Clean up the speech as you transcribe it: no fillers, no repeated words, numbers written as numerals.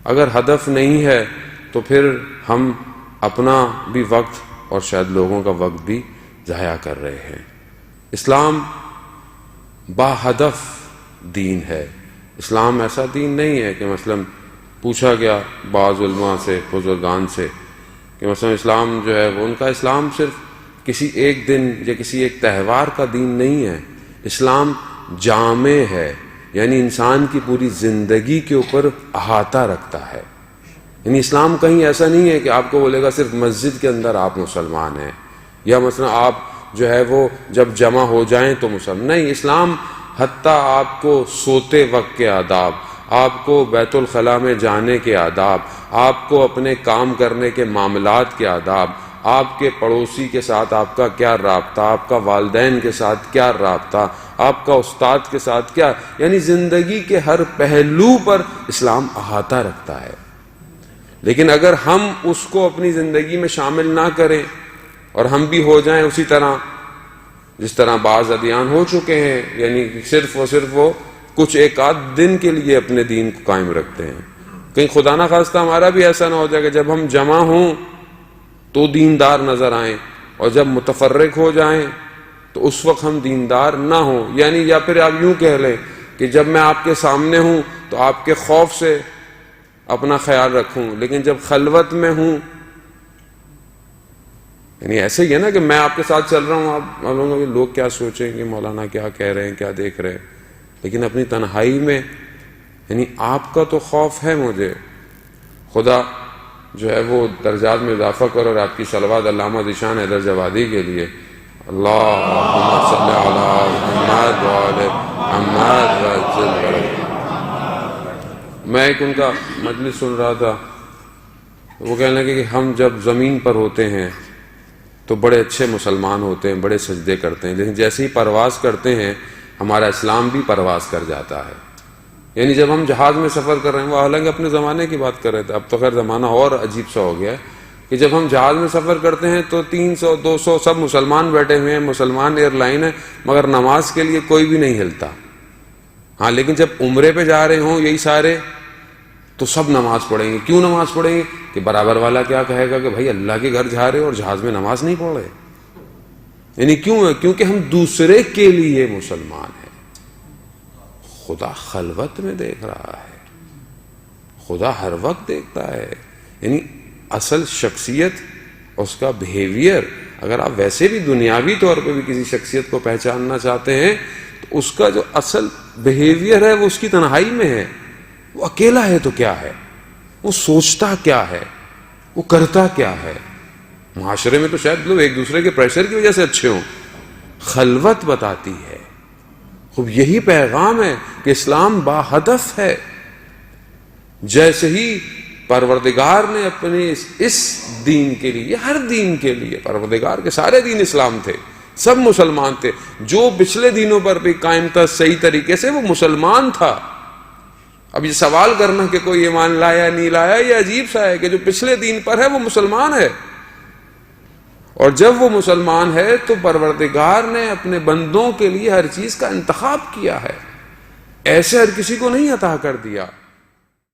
اگر ہدف نہیں ہے تو پھر ہم اپنا بھی وقت اور شاید لوگوں کا وقت بھی ضائع کر رہے ہیں۔ اسلام با ہدف دین ہے۔ اسلام ایسا دین نہیں ہے کہ مثلا پوچھا گیا بعض علماء سے، بزرگان سے، کہ مثلا اسلام جو ہے وہ ان کا اسلام صرف کسی ایک دن یا کسی ایک تہوار کا دین نہیں ہے۔ اسلام جامع ہے، یعنی انسان کی پوری زندگی کے اوپر احاطہ رکھتا ہے۔ یعنی اسلام کہیں ایسا نہیں ہے کہ آپ کو بولے گا صرف مسجد کے اندر آپ مسلمان ہیں، یا مثلا آپ جو ہے وہ جب جمع ہو جائیں تو مسلمان نہیں۔ اسلام حتیٰ آپ کو سوتے وقت کے آداب، آپ کو بیت الخلاء میں جانے کے آداب، آپ کو اپنے کام کرنے کے معاملات کے آداب، آپ کے پڑوسی کے ساتھ آپ کا کیا رابطہ، آپ کا والدین کے ساتھ کیا رابطہ، آپ کا استاد کے ساتھ کیا، یعنی زندگی کے ہر پہلو پر اسلام احاطہ رکھتا ہے۔ لیکن اگر ہم اس کو اپنی زندگی میں شامل نہ کریں اور ہم بھی ہو جائیں اسی طرح جس طرح بعض ادیان ہو چکے ہیں، یعنی صرف وہ کچھ ایک آدھ دن کے لیے اپنے دین کو قائم رکھتے ہیں، کہیں خدا نہ خواستہ ہمارا بھی ایسا نہ ہو جائے کہ جب ہم جمع ہوں تو دیندار نظر آئیں اور جب متفرق ہو جائیں تو اس وقت ہم دیندار نہ ہوں، یعنی یا پھر آپ یوں کہہ لیں کہ جب میں آپ کے سامنے ہوں تو آپ کے خوف سے اپنا خیال رکھوں، لیکن جب خلوت میں ہوں، یعنی ایسے ہی ہے نا کہ میں آپ کے ساتھ چل رہا ہوں، آپ معلوم ہے لوگ کیا سوچیں گے، مولانا کیا کہہ رہے ہیں، کیا دیکھ رہے ہیں، لیکن اپنی تنہائی میں یعنی آپ کا تو خوف ہے مجھے۔ خدا جو ہے وہ درجات میں اضافہ کرو، اور آپ کی صلوات علامہ ذیشان حیدر جوادی کے لیے، اللہم صلی علی محمد وعلی محمد وسلم۔ میں ایک ان کا مجلس سن رہا تھا، وہ کہنے لگے کہ ہم جب زمین پر ہوتے ہیں تو بڑے اچھے مسلمان ہوتے ہیں، بڑے سجدے کرتے ہیں، لیکن جیسے ہی پرواز کرتے ہیں ہمارا اسلام بھی پرواز کر جاتا ہے۔ یعنی جب ہم جہاز میں سفر کر رہے ہیں، وہ حالانکہ اپنے زمانے کی بات کر رہے تھے، اب تو خیر زمانہ اور عجیب سا ہو گیا ہے کہ جب ہم جہاز میں سفر کرتے ہیں تو 300 200 سب مسلمان بیٹھے ہوئے ہیں، مسلمان ایئر لائن ہے، مگر نماز کے لیے کوئی بھی نہیں ہلتا۔ ہاں لیکن جب عمرے پہ جا رہے ہوں یہی سارے تو سب نماز پڑھیں گے۔ کیوں نماز پڑھیں گے؟ کہ برابر والا کیا کہے گا کہ بھائی اللہ کے گھر جا رہے اور جہاز میں نماز نہیں پڑھ رہے۔ یعنی کیوں ہے؟ کیونکہ ہم دوسرے کے لیے مسلمان ہیں۔ خدا خلوت میں دیکھ رہا ہے، خدا ہر وقت دیکھتا ہے۔ یعنی اصل شخصیت، اس کا بیہیویئر، اگر آپ ویسے بھی دنیاوی طور پہ بھی کسی شخصیت کو پہچاننا چاہتے ہیں تو اس کا جو اصل بیہیویئر ہے وہ اس کی تنہائی میں ہے۔ وہ اکیلا ہے تو کیا ہے، وہ سوچتا کیا ہے، وہ کرتا کیا ہے۔ معاشرے میں تو شاید لوگ ایک دوسرے کے پریشر کی وجہ سے اچھے ہوں، خلوت بتاتی ہے۔ خوب یہی پیغام ہے کہ اسلام با ہدف ہے۔ جیسے ہی پروردگار نے اپنے اس دین کے لیے، ہر دین کے لیے، پروردگار کے سارے دین اسلام تھے، سب مسلمان تھے، جو پچھلے دینوں پر بھی قائم تھا صحیح طریقے سے وہ مسلمان تھا۔ اب یہ سوال کرنا کہ کوئی ایمان لایا نہیں لایا، یہ عجیب سا ہے کہ جو پچھلے دین پر ہے وہ مسلمان ہے، اور جب وہ مسلمان ہے تو پروردگار نے اپنے بندوں کے لیے ہر چیز کا انتخاب کیا ہے، ایسے ہر کسی کو نہیں عطا کر دیا۔